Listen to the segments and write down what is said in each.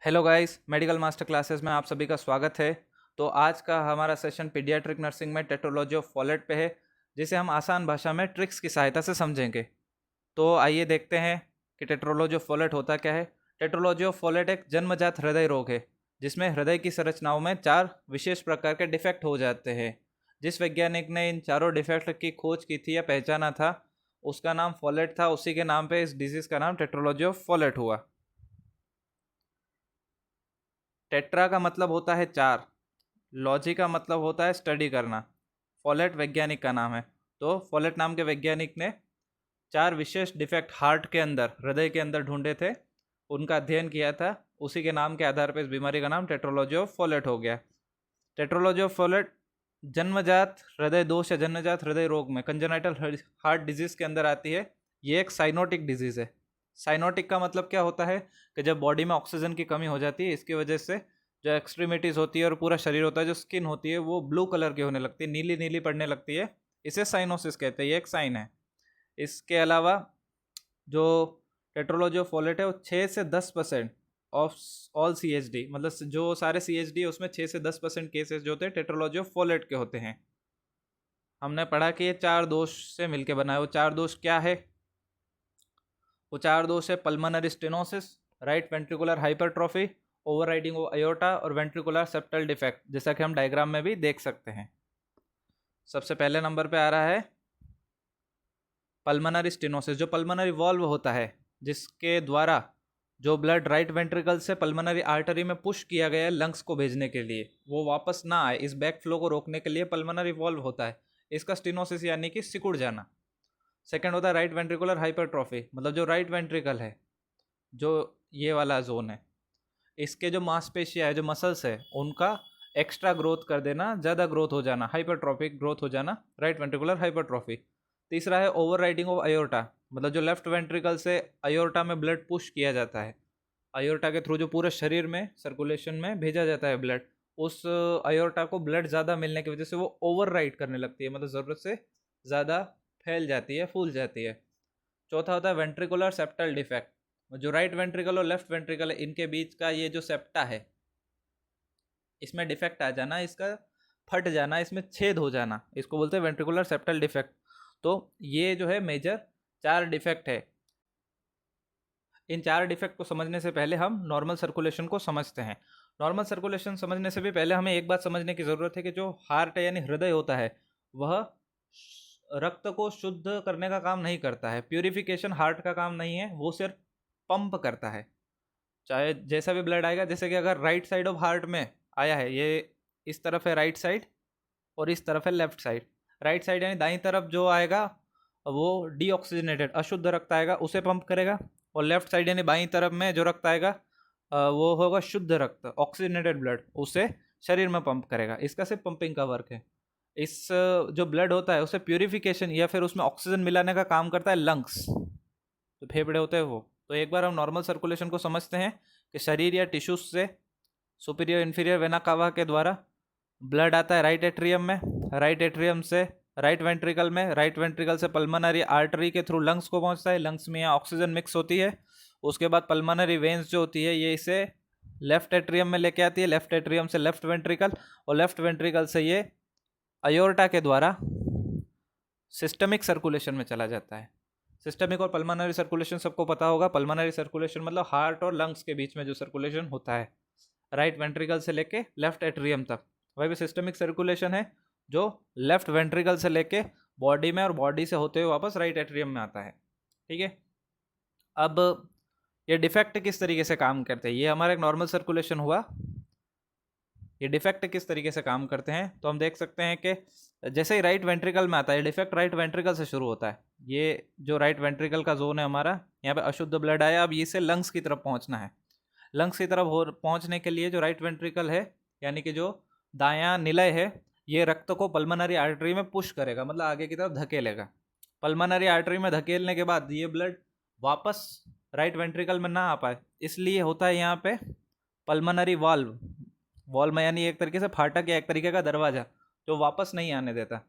Hello guys, medical master classes में आप सभी का स्वागत है। तो आज का हमारा सेशन पीडियाट्रिक नर्सिंग में टेट्रोलॉजी ऑफ फॉलेट पे है, जिसे हम आसान भाषा में ट्रिक्स की सहायता से समझेंगे। तो आइए देखते हैं कि टेट्रोलॉजी ऑफ फॉलेट होता क्या है। टेट्रोलॉजी ऑफ फॉलेट एक जन्मजात हृदय रोग है, जिसमें हृदय की संरचनाओं में 4 विशेष प्रकार के डिफेक्ट हो जाते हैं। जिस वैज्ञानिक ने इन चारों डिफेक्ट की खोज की थी या पहचाना था, उसका नाम फॉलेट था। उसी के नाम पे इस डिजीज़ का नाम टेट्रोलॉजी ऑफ फॉलेट हुआ। टेट्रा का मतलब होता है 4, लॉजी का मतलब होता है स्टडी करना, फॉलेट वैज्ञानिक का नाम है। तो फॉलेट नाम के वैज्ञानिक ने 4 विशेष डिफेक्ट हार्ट के अंदर, हृदय के अंदर ढूंढे थे, उनका अध्ययन किया था। उसी के नाम के आधार पर इस बीमारी का नाम टेट्रोलॉजी ऑफ फॉलेट हो गया। टेट्रोलॉजी ऑफ फॉलेट जन्मजात हृदय दोष या जन्मजात हृदय रोग में, कंजेनाइटल हार्ट डिजीज़ के अंदर आती है। ये एक साइनोटिक डिजीज़ है। साइनोटिक का मतलब क्या होता है कि जब बॉडी में ऑक्सीजन की कमी हो जाती है, इसकी वजह से जो एक्सट्रीमिटीज़ होती है और पूरा शरीर होता है, जो स्किन होती है, वो ब्लू कलर की होने लगती है, नीली नीली पड़ने लगती है। इसे साइनोसिस कहते हैं। ये एक साइन है। इसके अलावा जो टेट्रोलॉजी ऑफ फॉलेट है, वो 6 से 10% ऑफ ऑल CHD, मतलब जो सारे CHD है उसमें 6 से 10% केसेस जो होते हैं टेट्रोलॉजी ऑफ फॉलेट के होते हैं। हमने पढ़ा कि ये 4 दोष से मिलके बना है। वो 4 दोष क्या है? वो 4 दोष है pulmonary stenosis, right ventricular hypertrophy, overriding of aorta और वेंट्रिकुलर सेप्टल डिफेक्ट, जैसा कि हम डायग्राम में भी देख सकते हैं। सबसे पहले नंबर पे आ रहा है पल्मोनरी स्टेनोसिस। जो पल्मोनरी वॉल्व होता है, जिसके द्वारा जो ब्लड राइट वेंट्रिकल से पल्मोनरी आर्टरी में पुश किया गया है लंग्स को भेजने के लिए, वो वापस ना आए, इस बैक फ्लो को रोकने के लिए पल्मोनरी वॉल्व होता है। इसका स्टेनोसिस यानी कि सिकुड़ जाना। सेकंड होता है राइट वेंट्रिकुलर हाइपरट्रॉफी, मतलब जो राइट वेंट्रिकल है, जो ये वाला जोन है, इसके जो मांसपेशियाँ है, जो मसल्स है, उनका एक्स्ट्रा ग्रोथ कर देना, ज़्यादा ग्रोथ हो जाना, हाइपरट्रॉफिक ग्रोथ हो जाना, राइट वेंट्रिकुलर हाइपरट्रॉफी। तीसरा है ओवर राइडिंग ऑफ अयोर्टा, मतलब जो लेफ्ट वेंट्रिकल से अयोर्टा में ब्लड पुश किया जाता है, अयोर्टा के थ्रू जो पूरे शरीर में सर्कुलेशन में भेजा जाता है ब्लड, उस अयोर्टा को ब्लड ज़्यादा मिलने की वजह से वो ओवर राइड करने लगती है, मतलब ज़रूरत से ज़्यादा फैल जाती है, फूल जाती है। चौथा होता है वेंट्रिकुलर सेप्टल डिफेक्ट, जो राइट वेंट्रिकल और लेफ्ट वेंट्रिकल है, इनके बीच का ये जो सेप्टा है, इसमें डिफेक्ट आ जाना, इसका फट जाना, इसमें छेद हो जाना, इसको बोलते हैं वेंट्रिकुलर सेप्टल डिफेक्ट। तो ये जो है मेजर 4 डिफेक्ट है। इन 4 डिफेक्ट को समझने से पहले हम नॉर्मल सर्कुलेशन को समझते हैं। नॉर्मल सर्कुलेशन समझने से भी पहले हमें एक बात समझने की ज़रूरत है कि जो हार्ट यानी हृदय होता है, वह रक्त को शुद्ध करने का काम नहीं करता है। प्यूरिफिकेशन हार्ट का काम नहीं है, वो सिर्फ पंप करता है। चाहे जैसा भी ब्लड आएगा, जैसे कि अगर राइट साइड ऑफ हार्ट में आया है, ये इस तरफ है राइट साइड और इस तरफ है लेफ्ट साइड। राइट साइड यानी दाईं तरफ जो आएगा वो डीऑक्सीजनेटेड अशुद्ध रक्त आएगा, उसे पंप करेगा। और लेफ्ट साइड यानी बाईं तरफ में जो रक्त आएगा वो होगा शुद्ध रक्त, ऑक्सीजनेटेड ब्लड, उसे शरीर में पंप करेगा। इसका सिर्फ पंपिंग का वर्क है। इस जो ब्लड होता है उसे प्यूरिफिकेशन या फिर उसमें ऑक्सीजन मिलाने का काम करता है लंग्स, जो फेफड़े होते हैं वो। तो एक बार हम नॉर्मल सर्कुलेशन को समझते हैं कि शरीर या टिश्यूज से सुपीरियर इन्फीरियर वेना कावा के द्वारा ब्लड आता है राइट एट्रियम में, राइट एट्रियम से राइट वेंट्रिकल में, राइट वेंट्रिकल से पल्मोनरी आर्टरी के थ्रू लंग्स को पहुंचता है। लंग्स में यहाँ ऑक्सीजन मिक्स होती है। उसके बाद पल्मोनरी वेन्स जो होती है, ये इसे लेफ्ट एट्रियम में लेके आती है, लेफ्ट एट्रियम से लेफ्ट वेंट्रिकल, और लेफ्ट वेंट्रिकल से ये अयोर्टा के द्वारा सिस्टमिक सर्कुलेशन में चला जाता है। सिस्टमिक और पल्मोनरी सर्कुलेशन सबको पता होगा। पल्मोनरी सर्कुलेशन मतलब हार्ट और लंग्स के बीच में जो सर्कुलेशन होता है, राइट वेंट्रिकल से लेके लेफ्ट एट्रियम तक। वही भी सिस्टमिक सर्कुलेशन है, जो लेफ्ट वेंट्रिकल से लेके बॉडी में और बॉडी से होते हुए वापस राइट एट्रियम में आता है। ठीक है। अब ये डिफेक्ट किस तरीके से काम करते हैं, ये हमारा एक नॉर्मल सर्कुलेशन हुआ। ये डिफेक्ट किस तरीके से काम करते हैं, तो हम देख सकते हैं कि जैसे ही राइट वेंट्रिकल में आता है, डिफेक्ट राइट वेंट्रिकल से शुरू होता है। ये जो राइट वेंट्रिकल का जोन है हमारा, यहाँ पे अशुद्ध ब्लड आया, अब इसे लंग्स की तरफ पहुँचना है। लंग्स की तरफ पहुँचने के लिए जो राइट वेंट्रिकल है, यानी कि जो दायां निलय है, ये रक्त को पल्मोनरी आर्टरी में पुश करेगा, मतलब आगे की तरफ धकेलेगा। पल्मोनरी आर्टरी में धकेलने के बाद ये ब्लड वापस राइट वेंट्रिकल में ना आ पाए, इसलिए होता है यहाँ पे पल्मोनरी वाल्व। वाल्व यानी एक तरीके से फाटक या एक तरीके का दरवाज़ा, जो वापस नहीं आने देता।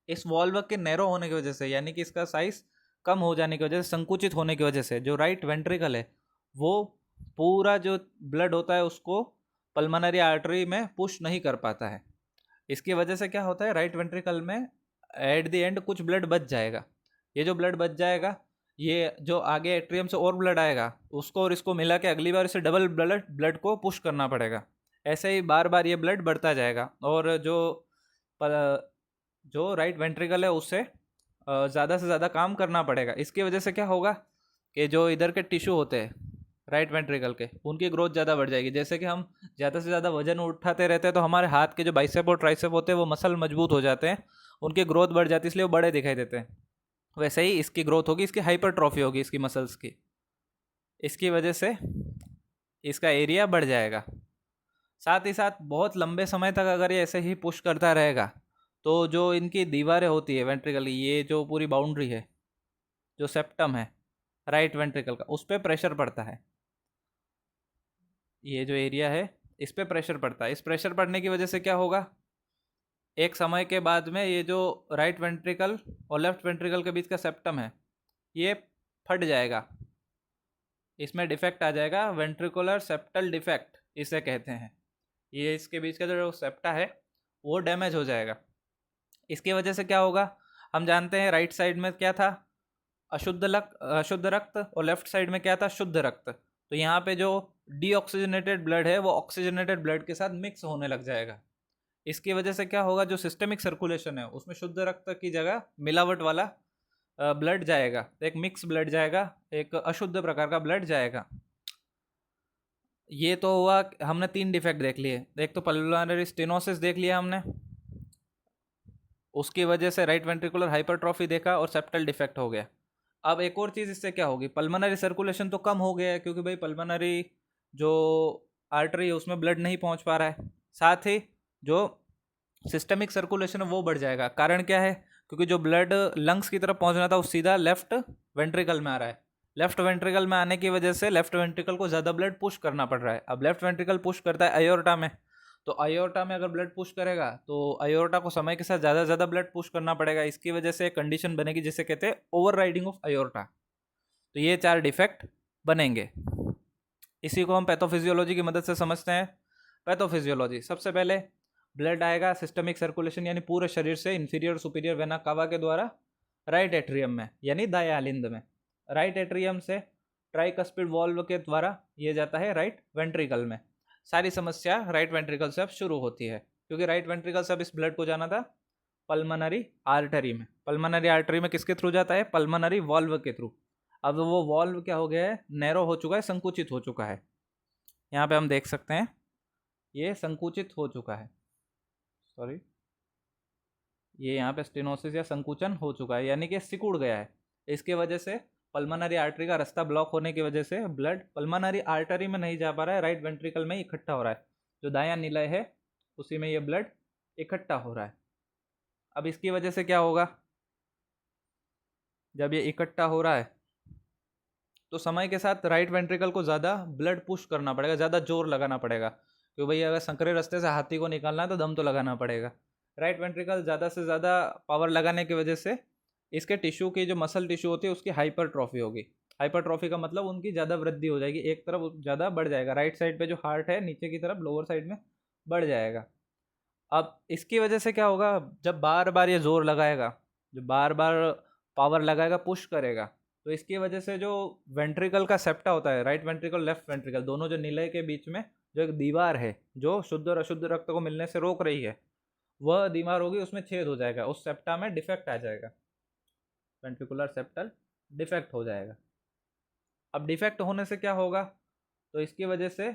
इस वाल्व के नैरो होने की वजह से, यानी कि इसका साइज कम हो जाने की वजह से, संकुचित होने की वजह से, जो राइट वेंट्रिकल है वो पूरा जो ब्लड होता है उसको पल्मोनरी आर्टरी में पुश नहीं कर पाता है। इसकी वजह से क्या होता है, राइट वेंट्रिकल में एट द एंड कुछ ब्लड बच जाएगा। ये जो ब्लड बच जाएगा, ये जो आगे एट्रियम से और ब्लड आएगा उसको और इसको मिला के अगली बार इसे डबल ब्लड को पुश करना पड़ेगा। ऐसे ही बार बार ये ब्लड बढ़ता जाएगा और जो राइट वेंट्रिकल है उससे ज़्यादा से ज़्यादा काम करना पड़ेगा। इसकी वजह से क्या होगा कि जो इधर के टिश्यू होते हैं राइट वेंट्रिकल के, उनकी ग्रोथ ज़्यादा बढ़ जाएगी। जैसे कि हम ज़्यादा से ज़्यादा वजन उठाते रहते हैं तो हमारे हाथ के जो बाइसेप और ट्राइसेप होते हैं वो मसल मजबूत हो जाते हैं, उनकी ग्रोथ बढ़ जाती है, इसलिए वो बड़े दिखाई देते हैं। वैसे ही इसकी ग्रोथ होगी, इसकी हाइपरट्रॉफी होगी इसकी मसल्स की। इसकी वजह से इसका एरिया बढ़ जाएगा। साथ ही साथ बहुत लंबे समय तक अगर ये ऐसे ही पुश करता रहेगा तो जो इनकी दीवारें होती है वेंट्रिकल, ये जो पूरी बाउंड्री है, जो सेप्टम है राइट वेंट्रिकल का, उस पर प्रेशर पड़ता है। ये जो एरिया है इस पर प्रेशर पड़ता है। इस प्रेशर पड़ने की वजह से क्या होगा, एक समय के बाद में ये जो राइट वेंट्रिकल और लेफ्ट वेंट्रिकल के बीच का सेप्टम है ये फट जाएगा, इसमें डिफेक्ट आ जाएगा, वेंट्रिकुलर सेप्टल डिफेक्ट इसे कहते हैं। ये इसके बीच का जो सेप्टा है वो डैमेज हो जाएगा। इसकी वजह से क्या होगा, हम जानते हैं राइट साइड में क्या था, अशुद्ध रक्त, और लेफ्ट साइड में क्या था, शुद्ध रक्त। तो यहाँ पे जो डीऑक्सीजनेटेड ब्लड है वो ऑक्सीजनेटेड ब्लड के साथ मिक्स होने लग जाएगा। इसकी वजह से क्या होगा, जो सिस्टमिक सर्कुलेशन है उसमें शुद्ध रक्त की जगह मिलावट वाला ब्लड जाएगा, एक मिक्स ब्लड जाएगा, एक अशुद्ध प्रकार का ब्लड जाएगा। ये तो हुआ, हमने 3 डिफेक्ट देख लिए। एक तो पल्मोनरी स्टेनोसिस देख लिया हमने, उसकी वजह से राइट वेंट्रिकुलर हाइपरट्रॉफी देखा और सेप्टल डिफेक्ट हो गया। अब एक और चीज़ इससे क्या होगी, पल्मोनरी सर्कुलेशन तो कम हो गया है क्योंकि भाई पल्मोनरी जो आर्टरी है उसमें ब्लड नहीं पहुंच पा रहा है। साथ ही जो सिस्टमिक सर्कुलेशन है वो बढ़ जाएगा। कारण क्या है, क्योंकि जो ब्लड लंग्स की तरफ पहुंचना था वो सीधा लेफ्ट वेंट्रिकल में आ रहा है। लेफ्ट वेंट्रिकल में आने की वजह से लेफ्ट वेंट्रिकल को ज़्यादा ब्लड पुश करना पड़ रहा है। अब लेफ्ट वेंट्रिकल पुश करता है अयोर्टा में, तो अयोर्टा में अगर ब्लड पुश करेगा तो अयोर्टा को समय के साथ ज़्यादा से ज़्यादा ब्लड पुश करना पड़ेगा। इसकी वजह से एक कंडीशन बनेगी जिसे कहते हैं ओवर राइडिंग ऑफ अयोर्टा। तो ये 4 डिफेक्ट बनेंगे। इसी को हम पैथोफिजियोलॉजी की मदद से समझते हैं। पैथोफिजियोलॉजी, सबसे पहले ब्लड आएगा सिस्टमिक सर्कुलेशन यानी पूरे शरीर से इंफीरियर सुपीरियर वेना कावा के द्वारा राइट एट्रियम में यानी दाएं आलिंद में। राइट एट्रियम से ट्राइकस्पिड वॉल्व के द्वारा ये जाता है राइट वेंट्रिकल में। सारी समस्या राइट वेंट्रिकल से अब शुरू होती है, क्योंकि राइट वेंट्रिकल से अब इस ब्लड को जाना था पल्मोनरी आर्टरी में। पल्मोनरी आर्टरी में किसके थ्रू जाता है, पल्मोनरी वॉल्व के थ्रू। अब वो वॉल्व क्या हो गया है, नैरो हो चुका है, संकुचित हो चुका है। यहाँ पे हम देख सकते हैं ये संकुचित हो चुका है, सॉरी, ये यहाँ पे स्टेनोसिस या संकुचन हो चुका है, यानी कि सिकुड़ गया है। इसके वजह से पल्मोनरी आर्टरी का रास्ता ब्लॉक होने की वजह से ब्लड पल्मोनरी आर्टरी में नहीं जा पा रहा है, राइट वेंट्रिकल में इकट्ठा हो रहा है। जो दायां निलय है उसी में ये ब्लड इकट्ठा हो रहा है। अब इसकी वजह से क्या होगा, जब ये इकट्ठा हो रहा है तो समय के साथ राइट वेंट्रिकल को ज़्यादा ब्लड पुश करना पड़ेगा, ज़्यादा जोर लगाना पड़ेगा। क्योंकि भाई अगर संकरे रास्ते से हाथी को निकालना है तो दम तो लगाना पड़ेगा। राइट वेंट्रिकल ज़्यादा से ज़्यादा पावर लगाने की वजह से इसके टिश्यू की जो मसल टिश्यू होती है उसकी हाइपरट्रॉफी होगी। हाइपरट्रॉफी का मतलब उनकी ज़्यादा वृद्धि हो जाएगी, एक तरफ ज़्यादा बढ़ जाएगा। राइट साइड पे जो हार्ट है नीचे की तरफ लोअर साइड में बढ़ जाएगा। अब इसकी वजह से क्या होगा, जब बार बार ये जोर लगाएगा, जो बार बार पावर लगाएगा, पुश करेगा, तो इसकी वजह से जो वेंट्रिकल का सेप्टा होता है, राइट वेंट्रिकल लेफ्ट वेंट्रिकल दोनों जो निलय के बीच में जो एक दीवार है जो शुद्ध और अशुद्ध रक्त को मिलने से रोक रही है, वह दीवार होगी, उसमें छेद हो जाएगा, उस सेप्टा में डिफेक्ट आ जाएगा, वेंट्रिकुलर सेप्टल डिफेक्ट हो जाएगा। अब डिफेक्ट होने से क्या होगा, तो इसकी वजह से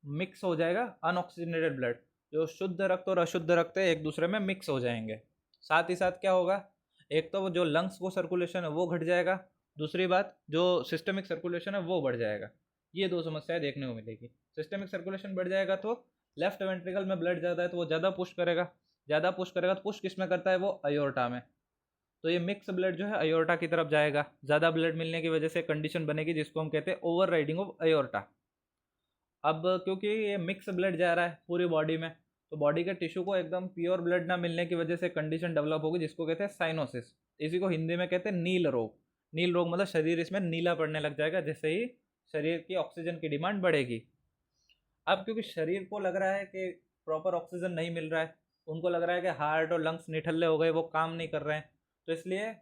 मिक्स हो जाएगा अनऑक्सीजनेटेड ब्लड, जो शुद्ध रक्त और अशुद्ध रक्त है एक दूसरे में मिक्स हो जाएंगे। साथ ही साथ क्या होगा, एक तो जो लंग्स को सर्कुलेशन है वो घट जाएगा, दूसरी बात जो सिस्टमिक सर्कुलेशन है वो बढ़ जाएगा। ये 2 समस्याएं देखने को मिलेगी। सिस्टमिक सर्कुलेशन बढ़ जाएगा तो लेफ्ट वेंट्रिकल में ब्लड ज़्यादा है तो वो ज़्यादा पुश करेगा, तो पुश किस में करता है, वो अयोर्टा में। तो ये मिक्स ब्लड जो है अयोर्टा की तरफ जाएगा। ज़्यादा ब्लड मिलने की वजह से कंडीशन बनेगी जिसको हम कहते हैं ओवर राइडिंग ऑफ अयोर्टा। अब क्योंकि ये मिक्स ब्लड जा रहा है पूरी बॉडी में, तो बॉडी के टिश्यू को एकदम प्योर ब्लड ना मिलने की वजह से कंडीशन डेवलप होगी जिसको कहते हैं साइनोसिस। इसी को हिंदी में कहते हैं नील रोग। नील रोग मतलब शरीर इसमें नीला पड़ने लग जाएगा जैसे ही शरीर की ऑक्सीजन की डिमांड बढ़ेगी। अब क्योंकि शरीर को लग रहा है कि प्रॉपर ऑक्सीजन नहीं मिल रहा है, उनको लग रहा है कि हार्ट और लंग्स निठल्ले हो गए, वो काम नहीं कर रहे हैं, तो इसलिए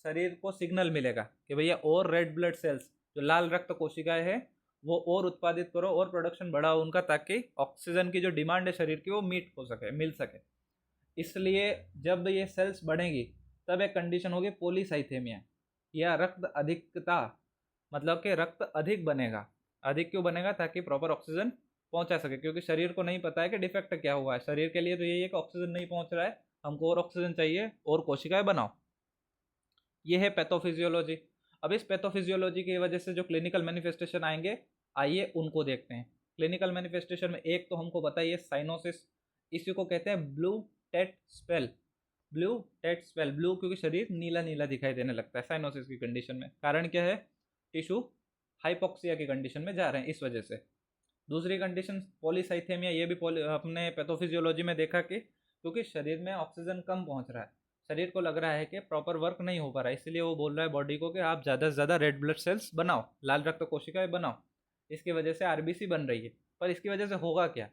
शरीर को सिग्नल मिलेगा कि भैया और रेड ब्लड सेल्स, जो लाल रक्त कोशिकाएं हैं, वो और उत्पादित करो और प्रोडक्शन बढ़ाओ उनका, ताकि ऑक्सीजन की जो डिमांड है शरीर की वो मीट हो सके, मिल सके। इसलिए जब ये सेल्स बढ़ेंगी तब एक कंडीशन होगी पॉलीसाइथेमिया या रक्त अधिकता, मतलब कि रक्त अधिक बनेगा। अधिक क्यों बनेगा? ताकि प्रॉपर ऑक्सीजन पहुंचा सके, क्योंकि शरीर को नहीं पता है कि डिफेक्ट क्या हुआ है। शरीर के लिए तो यही है कि ऑक्सीजन नहीं पहुंच रहा है, हमको और ऑक्सीजन चाहिए और कोशिकाएं बनाओ। ये है पैथोफिजियोलॉजी। अब इस पैथोफिजियोलॉजी की वजह से जो क्लिनिकल मैनिफेस्टेशन आएंगे, आइए उनको देखते हैं। क्लिनिकल मैनिफेस्टेशन में एक तो हमको बताइए साइनोसिस, इसी को कहते हैं blue tet spell. Blue tet spell, blue क्योंकि शरीर नीला नीला दिखाई देने लगता है साइनोसिस की कंडीशन में। कारण क्या है? टिश्यू हाइपोक्सिया की कंडीशन में जा रहे हैं इस वजह से। दूसरी कंडीशन पॉलीसाइथेमिया, ये भी अपने पैथोफिजियोलॉजी में देखा कि क्योंकि शरीर में ऑक्सीजन कम पहुंच रहा है, शरीर को लग रहा है कि प्रॉपर वर्क नहीं हो पा रहा है, इसलिए वो बोल रहा है बॉडी को कि आप ज़्यादा से ज़्यादा रेड ब्लड सेल्स बनाओ, लाल रक्त कोशिकाएं बनाओ। इसकी वजह से आरबीसी बन रही है। पर इसकी वजह से होगा क्या?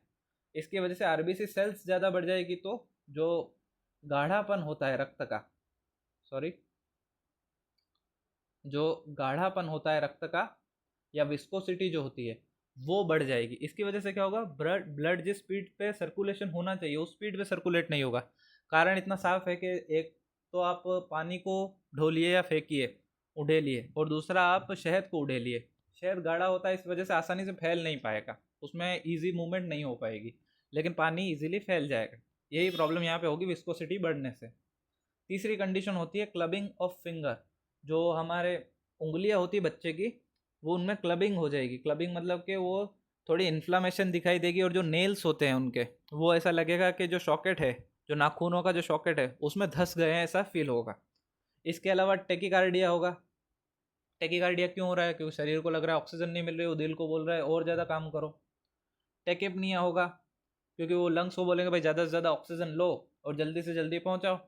इसकी वजह से आरबीसी सेल्स ज़्यादा बढ़ जाएगी तो जो गाढ़ापन होता है रक्त का, सॉरी, जो गाढ़ापन होता है रक्त का या विस्कोसिटी जो होती है वो बढ़ जाएगी। इसकी वजह से क्या होगा? ब्लड जिस स्पीड पे सर्कुलेशन होना चाहिए उस स्पीड पे सर्कुलेट नहीं होगा। कारण इतना साफ है कि एक तो आप पानी को ढोलिए या फेंकिए, उड़ेलिए, और दूसरा आप शहद को उड़ेलिए। शहद गाढ़ा होता है, इस वजह से आसानी से फैल नहीं पाएगा, उसमें ईजी मूवमेंट नहीं हो पाएगी, लेकिन पानी ईजिली फैल जाएगा। यही प्रॉब्लम यहाँ पे होगी विस्कोसिटी बढ़ने से। तीसरी कंडीशन होती है क्लबिंग ऑफ फिंगर। जो हमारे उंगलियां होती है बच्चे की, वो उनमें क्लबिंग हो जाएगी। क्लबिंग मतलब कि वो थोड़ी इन्फ्लामेशन दिखाई देगी, और जो नेल्स होते हैं उनके, वो ऐसा लगेगा कि जो सॉकेट है, जो नाखूनों का जो सॉकेट है उसमें धंस गए हैं, ऐसा फील होगा। इसके अलावा टेकिकार्डिया होगा। टेकिकार्डिया क्यों हो रहा है? क्योंकि शरीर को लग रहा है ऑक्सीजन नहीं मिल रही, वो दिल को बोल रहा है और ज़्यादा काम करो। टेकेपनिया होगा, क्योंकि वो लंग्स को बोलेंगे भाई ज़्यादा से ज़्यादा ऑक्सीजन लो और जल्दी से जल्दी पहुँचाओ।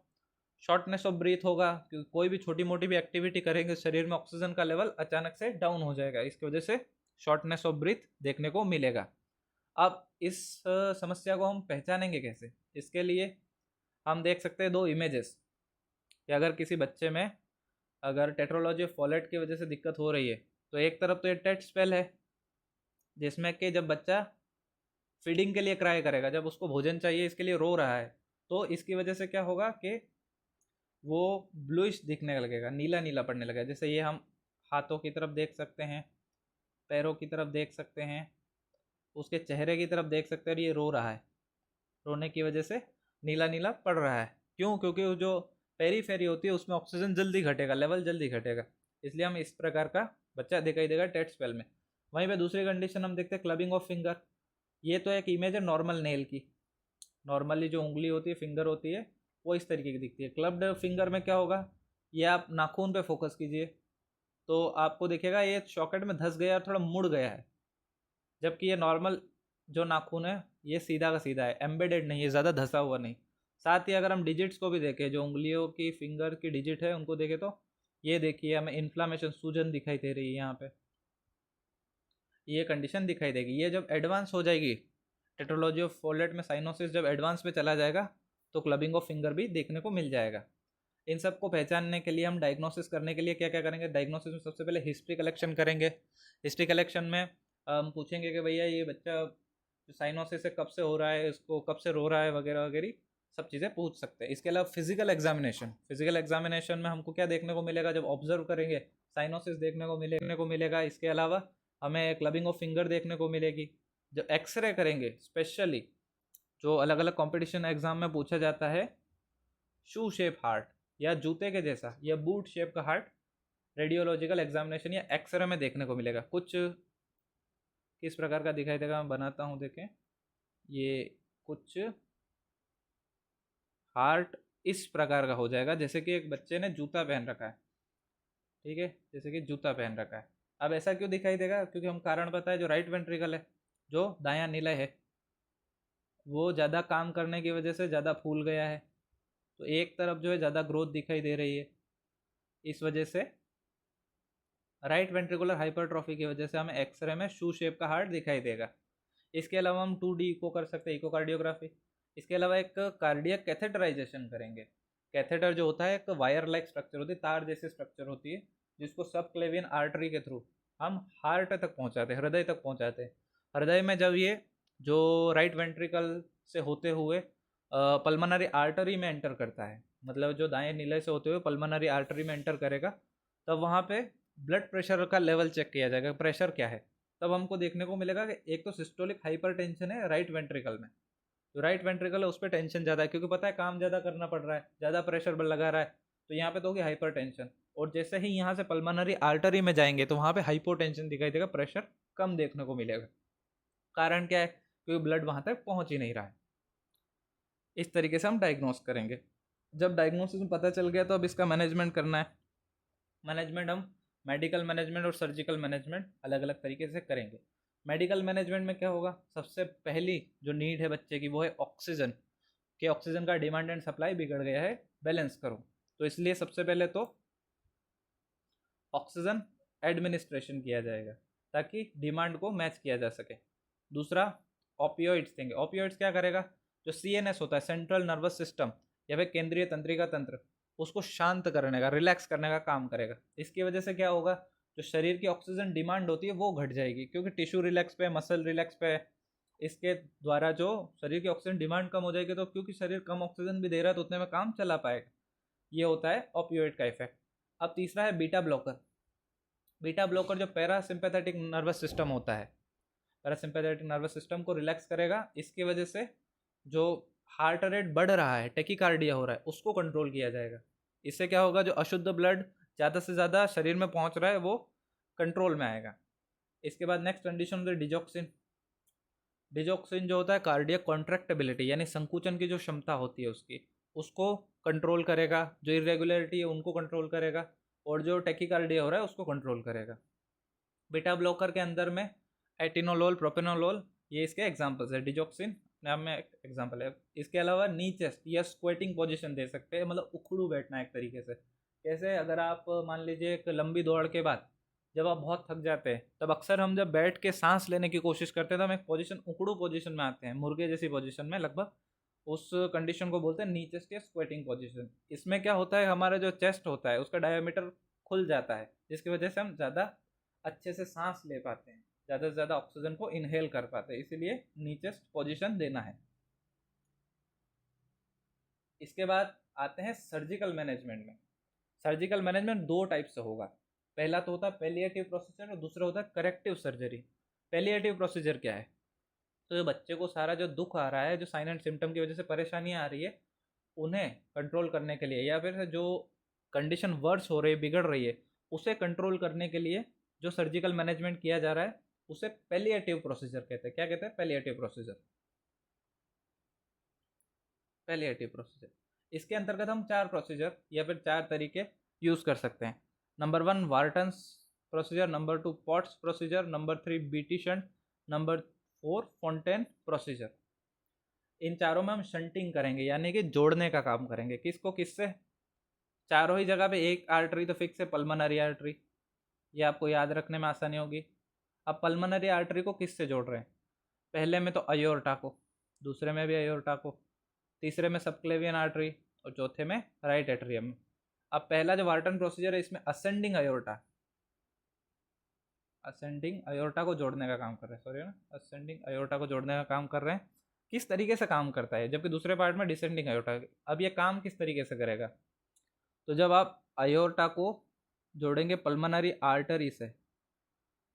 शॉर्टनेस ऑफ ब्रीथ होगा, क्योंकि कोई भी छोटी मोटी भी एक्टिविटी करेंगे शरीर में ऑक्सीजन का लेवल अचानक से डाउन हो जाएगा, इसकी वजह से शॉर्टनेस ऑफ ब्रीथ देखने को मिलेगा। अब इस समस्या को हम पहचानेंगे कैसे? इसके लिए हम देख सकते हैं दो इमेजेस, कि अगर किसी बच्चे में अगर टेट्रोलॉजी ऑफ फॉलेट की वजह से दिक्कत हो रही है, तो एक तरफ तो ये टेट स्पेल है, जिसमें कि जब बच्चा फीडिंग के लिए क्राई करेगा, जब उसको भोजन चाहिए इसके लिए रो रहा है, तो इसकी वजह से क्या होगा कि वो ब्लूइश दिखने लगेगा, नीला नीला पड़ने लगेगा। जैसे ये हम हाथों की तरफ देख सकते हैं, पैरों की तरफ देख सकते हैं, उसके चेहरे की तरफ देख सकते हैं, और ये रो रहा है, रोने की वजह से नीला नीला पड़ रहा है। क्यों? क्योंकि वो जो पेरीफेरी होती है उसमें ऑक्सीजन जल्दी घटेगा, लेवल जल्दी घटेगा, इसलिए हम इस प्रकार का बच्चा दिखाई देगा टेट स्पेल में। वहीं पे दूसरी कंडीशन हम देखते हैं क्लबिंग ऑफ फिंगर। ये तो एक इमेज है नॉर्मल नेल की। नॉर्मली जो उंगली होती है, फिंगर होती है, वो इस तरीके की दिखती है। क्लब्ड फिंगर में क्या होगा? ये आप नाखून पे फोकस कीजिए तो आपको दिखेगा ये सॉकेट में धंस गया और थोड़ा मुड़ गया है, जबकि ये नॉर्मल जो नाखून है ये सीधा का सीधा है, एम्बेडेड नहीं है, ज़्यादा धंसा हुआ नहीं। साथ ही अगर हम डिजिट्स को भी देखें, जो उंगलियों की फिंगर की डिजिट है उनको देखें, तो ये देखिए हमें इन्फ्लामेशन, सूजन दिखाई दे रही है यहाँ पे, ये कंडीशन दिखाई देगी। ये जब एडवांस हो जाएगी, टेट्रोलॉजी ऑफ फॉलेट में साइनोसिस जब एडवांस पे चला जाएगा, तो क्लबिंग ऑफ फिंगर भी देखने को मिल जाएगा। इन सब को पहचानने के लिए हम डायग्नोसिस करने के लिए क्या क्या करेंगे? डायग्नोसिस में सबसे पहले हिस्ट्री कलेक्शन करेंगे। हिस्ट्री कलेक्शन में हम पूछेंगे कि भैया ये बच्चा जो साइनोसिस है कब से हो रहा है, इसको कब से रो रहा है, वगैरह वगैरह सब चीज़ें पूछ सकते हैं। इसके अलावा फिजिकल एग्जामिनेशन, फिजिकल एग्जामिनेशन में हमको क्या देखने को मिलेगा? जब ऑब्जर्व करेंगे साइनोसिस देखने को मिलेगा। इसके अलावा हमें क्लबिंग ऑफ फिंगर देखने को मिलेगी। जब एक्सरे करेंगे, स्पेशली जो अलग अलग कंपटीशन एग्जाम में पूछा जाता है, शू शेप हार्ट या जूते के जैसा या बूट शेप का हार्ट, रेडियोलॉजिकल एग्जामिनेशन या एक्सरे में देखने को मिलेगा। कुछ किस प्रकार का दिखाई देगा, मैं बनाता हूँ, देखें। ये कुछ हार्ट इस प्रकार का हो जाएगा, जैसे कि एक बच्चे ने जूता पहन रखा है, ठीक है, जैसे कि जूता पहन रखा है। अब ऐसा क्यों दिखाई देगा? क्योंकि हम कारण पता है, जो राइट वेंट्रिकल है, जो दायां नीला है, वो ज़्यादा काम करने की वजह से ज़्यादा फूल गया है, तो एक तरफ जो है ज़्यादा ग्रोथ दिखाई दे रही है, इस वजह से राइट वेंट्रिकुलर हाइपरट्रॉफी की वजह से हमें एक्सरे में शू शेप का हार्ट दिखाई देगा। इसके अलावा हम 2D इको कर सकते हैं, इकोकार्डियोग्राफी। इसके अलावा एक कार्डियक कैथेटराइजेशन करेंगे। कैथेटर जो होता है एक वायर लाइक स्ट्रक्चर होती है, तार जैसी स्ट्रक्चर होती है, जिसको सब क्लेवियन आर्टरी के थ्रू हम हार्ट तक पहुंचाते हैं, हृदय तक पहुंचाते हैं। हृदय में जब ये जो राइट वेंट्रिकल से होते हुए पल्मनरी आर्टरी में एंटर करता है, मतलब जो दाएं नीले से होते हुए पल्मनरी आर्टरी में एंटर करेगा, तब वहाँ पे ब्लड प्रेशर का लेवल चेक किया जाएगा, प्रेशर क्या है। तब हमको देखने को मिलेगा कि एक तो सिस्टोलिक हाइपरटेंशन है राइट वेंट्रिकल में, जो राइट वेंट्रिकल है उस पर टेंशन ज़्यादा है, क्योंकि पता है काम ज़्यादा करना पड़ रहा है, ज़्यादा प्रेशर लगा रहा है, तो यहाँ पे तो होगी हाइपर टेंशन। और जैसे ही यहाँ से पल्मनरी आर्टरी में जाएंगे तो वहाँ पे हाइपोटेंशन दिखाई देगा, प्रेशर कम देखने को मिलेगा। कारण क्या है? क्योंकि ब्लड वहाँ तक पहुँच ही नहीं रहा है। इस तरीके से हम डायग्नोस करेंगे। जब डायग्नोसिस में पता चल गया तो अब इसका मैनेजमेंट करना है। मैनेजमेंट हम मेडिकल मैनेजमेंट और सर्जिकल मैनेजमेंट अलग अलग तरीके से करेंगे। मेडिकल मैनेजमेंट में क्या होगा? सबसे पहली जो नीड है बच्चे की वो है ऑक्सीजन, कि ऑक्सीजन का डिमांड एंड सप्लाई बिगड़ गया है, बैलेंस करो। तो इसलिए सबसे पहले तो ऑक्सीजन एडमिनिस्ट्रेशन किया जाएगा ताकि डिमांड को मैच किया जा सके। दूसरा ओपियोइड्स देंगे। ओपियोइड्स क्या करेगा? जो CNS होता है, सेंट्रल नर्वस सिस्टम या फिर केंद्रीय तंत्रिका तंत्र, उसको शांत करने का, रिलैक्स करने का काम करेगा। इसकी वजह से क्या होगा? जो शरीर की ऑक्सीजन डिमांड होती है वो घट जाएगी, क्योंकि टिश्यू रिलैक्स पे, मसल रिलैक्स पे, इसके द्वारा जो शरीर की ऑक्सीजन डिमांड कम हो जाएगी, तो क्योंकि शरीर कम ऑक्सीजन भी दे रहा है तो उतने में काम चला पाएगा। ये होता है ओपियोइड का इफेक्ट। अब तीसरा है बीटा ब्लॉकर। बीटा ब्लॉकर जो पैरासिम्पैथेटिक नर्वस सिस्टम होता है, पैरासिम्पैथेटिक नर्वस सिस्टम को रिलैक्स करेगा। इसकी वजह से जो हार्ट रेट बढ़ रहा है, टेकिकार्डिया हो रहा है, उसको कंट्रोल किया जाएगा। इससे क्या होगा? जो अशुद्ध ब्लड ज़्यादा से ज़्यादा शरीर में पहुंच रहा है वो कंट्रोल में आएगा। इसके बाद नेक्स्ट कंडीशन होती है डिजॉक्सिन। डिजॉक्सिन जो होता है कार्डियक कॉन्ट्रैक्टेबिलिटी, यानी संकुचन की जो क्षमता होती है उसकी, उसको कंट्रोल करेगा। जो इरेगुलरिटी है उनको कंट्रोल करेगा, और जो टेकिकार्डिया हो रहा है उसको कंट्रोल करेगा। बीटा ब्लॉकर के अंदर में एटिनोलोल, प्रोपेनोलोल, ये इसके एग्जांपल्स है। डिजॉक्सिन नाम में एग्जांपल है। इसके अलावा नी चेस्ट या स्क्वेटिंग पोजीशन दे सकते हैं, मतलब उखड़ू बैठना एक तरीके से। कैसे? अगर आप मान लीजिए एक लंबी दौड़ के बाद जब आप बहुत थक जाते हैं, तब अक्सर हम जब बैठ के सांस लेने की कोशिश करते हैं तो हम एक पोजीशन, उखड़ू पोजीशन में आते हैं, मुर्गे जैसी पोजीशन में लगभग। उस कंडीशन को बोलते हैं नी चेस्ट या स्क्वेटिंग पोजीशन। इसमें क्या होता है? हमारा जो चेस्ट होता है उसका डायमीटर खुल जाता है, जिसकी वजह से हम ज़्यादा अच्छे से सांस ले पाते हैं, ज़्यादा से ज़्यादा ऑक्सीजन को इनहेल कर पाते हैं। इसीलिए नी चेस्ट पोजीशन देना है। इसके बाद आते हैं सर्जिकल मैनेजमेंट में। सर्जिकल मैनेजमेंट दो टाइप से होगा। पहला तो होता है पैलिएटिव प्रोसीजर और दूसरा होता है करेक्टिव सर्जरी। पैलिएटिव प्रोसीजर क्या है? तो जो बच्चे को सारा जो दुख आ रहा है, जो साइन एंड सिम्टम की वजह से परेशानियां आ रही है, उन्हें कंट्रोल करने के लिए, या फिर जो कंडीशन वर्स हो रही है, बिगड़ रही है, उसे कंट्रोल करने के लिए जो सर्जिकल मैनेजमेंट किया जा रहा है उसे पैलिएटिव प्रोसीजर कहते हैं। क्या कहते हैं? Palliative procedure. Palliative procedure. इसके अंतर्गत हम 4 प्रोसीजर या फिर 4 तरीके यूज़ कर सकते हैं। Number 1 Waterston's procedure, number 2 Potts procedure, number 3 BT shunt, number 4 Fontan procedure. इन चारों में हम शंटिंग करेंगे, यानी कि जोड़ने का काम करेंगे। किसको किससे? चारों ही जगह पे एक आर्टरी तो फिक्स है, पल्मनरी आर्टरी। ये आपको याद रखने में आसानी होगी। अब पल्मनरी आर्टरी को किससे जोड़ रहे हैं? पहले में तो अयोर्टा को, दूसरे में भी अयोर्टा को, तीसरे में सबक्लेवियन आर्टरी, और चौथे में राइट एट्रियम। अब पहला जो वार्टन प्रोसीजर है इसमें असेंडिंग अयोर्टा, असेंडिंग अयोर्टा को जोड़ने का काम कर रहे हैं, सॉरी ना, असेंडिंग अयोर्टा को जोड़ने का काम कर रहे हैं। किस तरीके से काम करता है? जबकि दूसरे पार्ट में डिसेंडिंग अयोर्टा। अब ये काम किस तरीके से करेगा? तो जब आप अयोर्टा को जोड़ेंगे पल्मनरी आर्टरी से,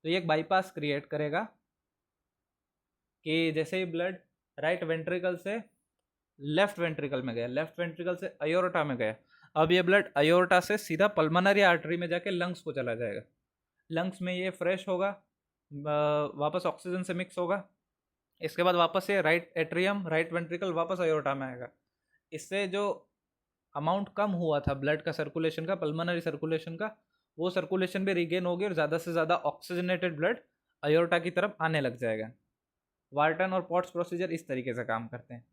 तो ये एक बाईपास क्रिएट करेगा कि जैसे ही ब्लड राइट वेंट्रिकल से लेफ्ट वेंट्रिकल में गया, लेफ्ट वेंट्रिकल से अयोर्टा में गया, अब ये ब्लड अयोर्टा से सीधा पल्मनरी आर्टरी में जाके लंग्स को चला जाएगा। लंग्स में ये फ्रेश होगा, वापस ऑक्सीजन से मिक्स होगा। इसके बाद वापस से राइट एट्रियम, राइट वेंट्रिकल, वापस अयोर्टा में आएगा। इससे जो अमाउंट कम हुआ था ब्लड का, सर्कुलेशन का, पल्मनरी सर्कुलेशन का, वो सर्कुलेशन भी रिगेन होगी और ज़्यादा से ज़्यादा ऑक्सीजनेटेड ब्लड अयोर्टा की तरफ आने लग जाएगा। वार्टन और पॉट्स प्रोसीजर इस तरीके से काम करते हैं।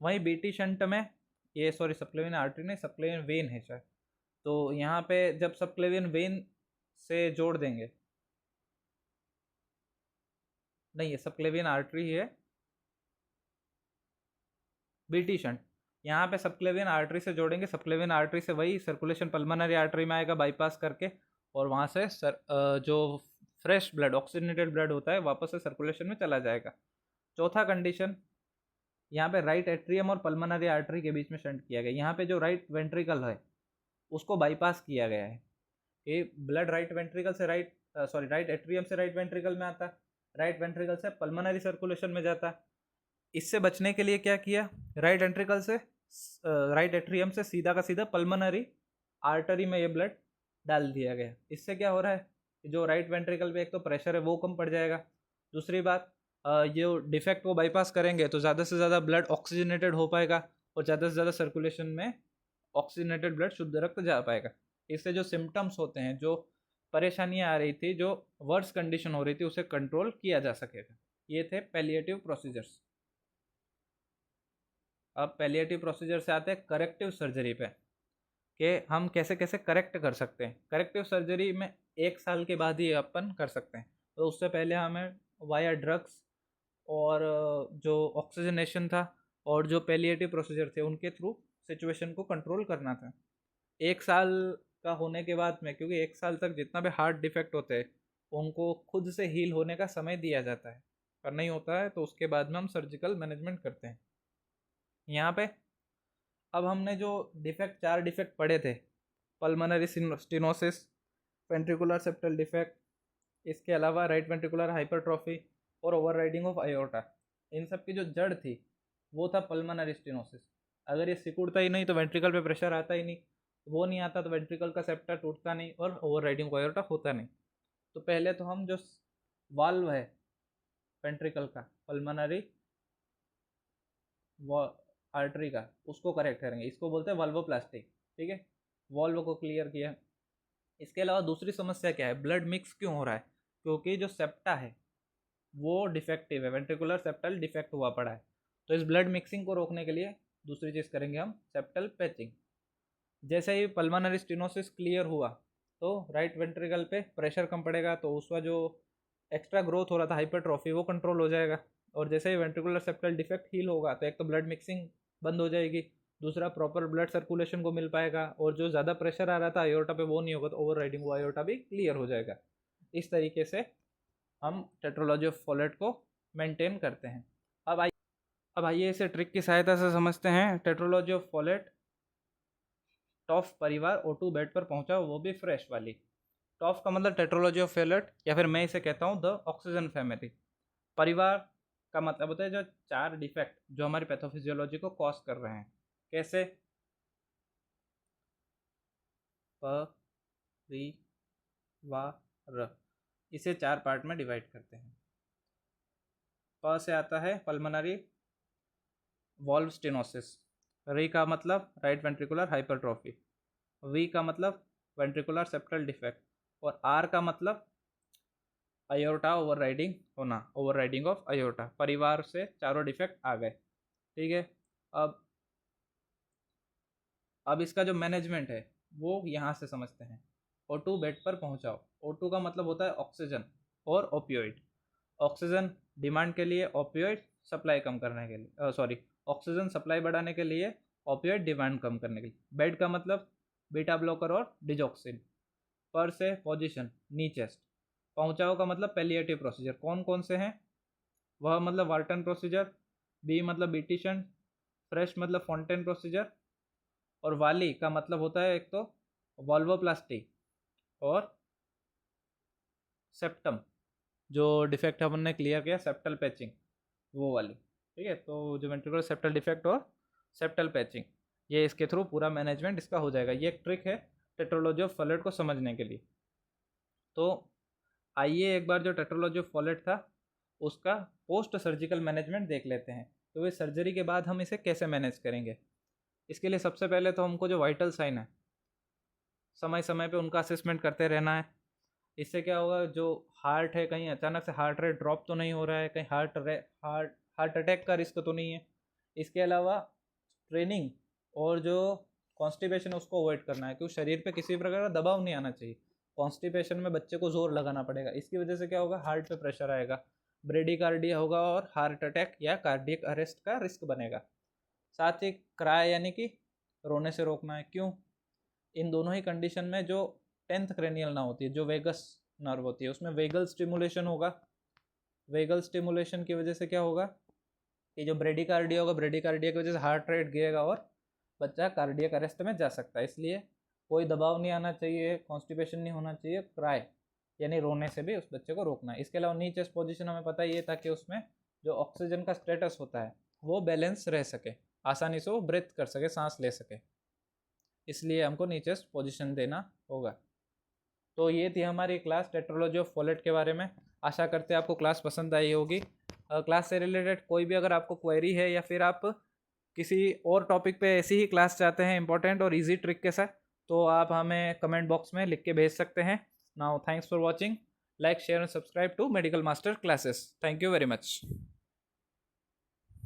वहीं बीटी शंट में ये, सॉरी, सबक्लेवियन आर्टरी नहीं, सबक्लेवियन वेन है शायद। तो यहाँ पे जब सबक्लेवियन वेन से जोड़ देंगे। नहीं, ये सबक्लेवियन आर्टरी ही है, बीटी शंट। यहाँ पे सबक्लेवियन आर्टरी से जोड़ेंगे, सबक्लेवियन आर्टरी से वही सर्कुलेशन पल्मोनरी आर्टरी में आएगा बाईपास करके, और वहाँ से जो फ्रेश ब्लड, ऑक्सीजनेटेड ब्लड होता है, वापस से सर्कुलेशन में चला जाएगा। चौथा कंडीशन, यहाँ पे राइट एट्रियम और पल्मोनरी आर्टरी के बीच में शंट किया गया। यहाँ पे जो राइट वेंट्रिकल है उसको बाईपास किया गया है। ये ब्लड राइट वेंट्रिकल से राइट एट्रियम से राइट वेंट्रिकल में आता, राइट वेंट्रिकल से पल्मोनरी सर्कुलेशन में जाता। इससे बचने के लिए क्या किया, राइट वेंट्रिकल से राइट एट्रियम से सीधा का सीधा पल्मोनरी आर्टरी में ये ब्लड डाल दिया गया। इससे क्या हो रहा है कि जो राइट वेंट्रिकल पे एक तो प्रेशर है वो कम पड़ जाएगा, दूसरी बात ये डिफेक्ट को बाईपास करेंगे तो ज़्यादा से ज़्यादा ब्लड ऑक्सीजनेटेड हो पाएगा और ज़्यादा से ज़्यादा सर्कुलेशन में ऑक्सीजनेटेड ब्लड, शुद्ध रक्त जा पाएगा। इससे जो सिम्टम्स होते हैं, जो परेशानियां आ रही थी, जो वर्स कंडीशन हो रही थी, उसे कंट्रोल किया जा सकेगा। ये थे पैलिएटिव प्रोसीजर्स। अब पैलिएटिव प्रोसीजर से आते हैं करेक्टिव सर्जरी पे, कि हम कैसे कैसे करेक्ट कर सकते हैं। करेक्टिव सर्जरी में 1 साल के बाद ही अपन कर सकते हैं, तो उससे पहले हमें वाया ड्रग्स और जो ऑक्सीजनेशन था और जो पैलिएटिव प्रोसीजर थे उनके थ्रू सिचुएशन को कंट्रोल करना था। 1 साल का होने के बाद में, क्योंकि 1 साल तक जितना भी हार्ट डिफेक्ट होते हैं उनको खुद से हील होने का समय दिया जाता है, पर नहीं होता है तो उसके बाद में हम सर्जिकल मैनेजमेंट करते हैं। यहाँ पे अब हमने जो डिफेक्ट 4 डिफेक्ट पढ़े थे, pulmonary stenosis, ventricular septal defect, इसके अलावा राइट वेंट्रिकुलर हाइपरट्रॉफी और ओवरराइडिंग ऑफ आयोर्टा, इन सब की जो जड़ थी वो था पल्मोनरी स्टेनोसिस। अगर ये सिकुड़ता ही नहीं तो वेंट्रिकल पे प्रेशर आता ही नहीं, वो नहीं आता तो वेंट्रिकल का सेप्टा टूटता नहीं और ओवरराइडिंग ऑफ आयोर्टा होता नहीं। तो पहले तो हम जो वाल्व है वेंट्रिकल का, पल्मोनरी आर्टरी का, उसको करेक्ट करेंगे। इसको बोलते हैं वाल्वोप्लास्टी। ठीक है, वाल्व को क्लियर किया। इसके अलावा दूसरी समस्या क्या है, ब्लड मिक्स क्यों हो रहा है, क्योंकि जो सेप्टा है वो डिफेक्टिव है, वेंट्रिकुलर सेप्टल डिफेक्ट हुआ पड़ा है। तो इस ब्लड मिक्सिंग को रोकने के लिए दूसरी चीज़ करेंगे हम, सेप्टल पैचिंग। जैसे ही पल्मोनरी स्टेनोसिस क्लियर हुआ तो राइट वेंट्रिकल पे प्रेशर कम पड़ेगा, तो उसका जो एक्स्ट्रा ग्रोथ हो रहा था हाइपरट्रॉफी वो कंट्रोल हो जाएगा। और जैसे ही वेंट्रिकुलर सेप्टल डिफेक्ट हील होगा तो एक तो ब्लड मिक्सिंग बंद हो जाएगी, दूसरा प्रॉपर ब्लड सर्कुलेशन को मिल पाएगा, और जो ज़्यादा प्रेशर आ रहा था आयोर्टा पे वो नहीं होगा, तो ओवर राइडिंग हुआ आयोर्टा भी क्लियर हो जाएगा। इस तरीके से हम टेट्रोलॉजी ऑफ फॉलेट को मेंटेन करते हैं। अब आइए इसे ट्रिक की सहायता से समझते हैं। टेट्रोलॉजी ऑफ फॉलेट, टॉफ परिवार O2 बेड पर पहुंचा, वो भी फ्रेश वाली। टॉफ का मतलब टेट्रोलॉजी ऑफ फॉलेट, या फिर मैं इसे कहता हूँ द ऑक्सीजन फैमिली। परिवार का मतलब होता है जो 4 डिफेक्ट जो हमारी पैथोफिजियोलॉजी को कॉज कर रहे हैं। कैसे, परिवार, इसे 4 पार्ट में डिवाइड करते हैं। प से आता है पल्मोनरी वॉल्व स्टेनोसिस, री का मतलब राइट वेंट्रिकुलर हाइपरट्रॉफी, वी का मतलब वेंट्रिकुलर सेप्टल डिफेक्ट, और आर का मतलब आयोर्टा ओवरराइडिंग होना, ओवरराइडिंग ऑफ आयोर्टा। परिवार से चारों डिफेक्ट आ गए। ठीक है, अब इसका जो मैनेजमेंट है वो यहाँ से समझते हैं। O2 बेड पर पहुँचाओ। O2 का मतलब होता है ऑक्सीजन और ओपियोइड। ऑक्सीजन डिमांड के लिए, ओपियोइड सप्लाई कम करने के लिए, ऑक्सीजन सप्लाई बढ़ाने के लिए, ओपियोइड डिमांड कम करने के लिए। बेड का मतलब बीटा ब्लॉकर और डिजॉक्सिन। पर से पोजीशन, नी चेस्ट। पहुँचाओ का मतलब पैलिएटिव प्रोसीजर। कौन कौन से हैं, वह मतलब वार्टन प्रोसीजर, बी मतलब बीटी शंट, फ्रेश मतलब फॉन्टेन प्रोसीजर, और वाली का मतलब होता है एक तो वॉल्वोप्लास्टी और सेप्टम, जो डिफेक्ट हमने क्लियर किया सेप्टल पैचिंग, वो वाली। ठीक है, तो जो वेंट्रिकुलर सेप्टल डिफेक्ट और सेप्टल पैचिंग, ये इसके थ्रू पूरा मैनेजमेंट इसका हो जाएगा। ये एक ट्रिक है टेट्रोलॉजी ऑफ फॉलेट को समझने के लिए। तो आइए एक बार जो टेट्रोलॉजी ऑफ फॉलेट था उसका पोस्ट सर्जिकल मैनेजमेंट देख लेते हैं। तो वे सर्जरी के बाद हम इसे कैसे मैनेज करेंगे। इसके लिए सबसे पहले तो हमको जो वाइटल साइन है समय समय पे उनका असेसमेंट करते रहना है। इससे क्या होगा, जो हार्ट है कहीं अचानक से हार्ट रेट ड्रॉप तो नहीं हो रहा है, कहीं हार्ट अटैक का रिस्क तो नहीं है। इसके अलावा ट्रेनिंग और जो कॉन्स्टिपेशन है उसको अवॉइड करना है, क्योंकि शरीर पे किसी प्रकार का दबाव नहीं आना चाहिए। कॉन्स्टिपेशन में बच्चे को जोर लगाना पड़ेगा। इसकी वजह से क्या होगा, हार्ट पे प्रेशर आएगा, ब्रेडिकार्डिया होगा और हार्ट अटैक या कार्डियक अरेस्ट का रिस्क बनेगा। साथ ही क्राई यानी कि रोने से रोकना है। क्यों? इन दोनों ही कंडीशन में जो 10th क्रेनियल नर्व होती है, जो वेगस नर्व होती है, उसमें वेगल स्टिमुलेशन होगा। वेगल स्टिमुलेशन की वजह से क्या होगा कि जो ब्रेडिकार्डिया होगा, ब्रेडिकार्डिया की वजह से हार्ट रेट गिरेगा और बच्चा कार्डियक अरेस्ट में जा सकता है। इसलिए कोई दबाव नहीं आना चाहिए, कॉन्स्टिपेशन नहीं होना चाहिए, क्राई यानी रोने से भी उस बच्चे को रोकना है। इसके अलावा नी चेस्ट पोजीशन हमें पता ही है, ताकि उसमें जो ऑक्सीजन का स्टेटस होता है वो बैलेंस रह सके, आसानी से वो ब्रेथ कर सके, सांस ले सके, इसलिए हमको नी चेस्ट पोजीशन देना होगा। तो ये थी हमारी क्लास टेट्रोलॉजी ऑफ फॉलेट के बारे में। आशा करते हैं आपको क्लास पसंद आई होगी। क्लास से रिलेटेड कोई भी अगर आपको क्वेरी है या फिर आप किसी और टॉपिक पे ऐसी ही क्लास चाहते हैं इंपॉर्टेंट और इजी ट्रिक के साथ, तो आप हमें कमेंट बॉक्स में लिख के भेज सकते हैं। Now thanks for watching, like share and subscribe to medical master classes. Thank you very much.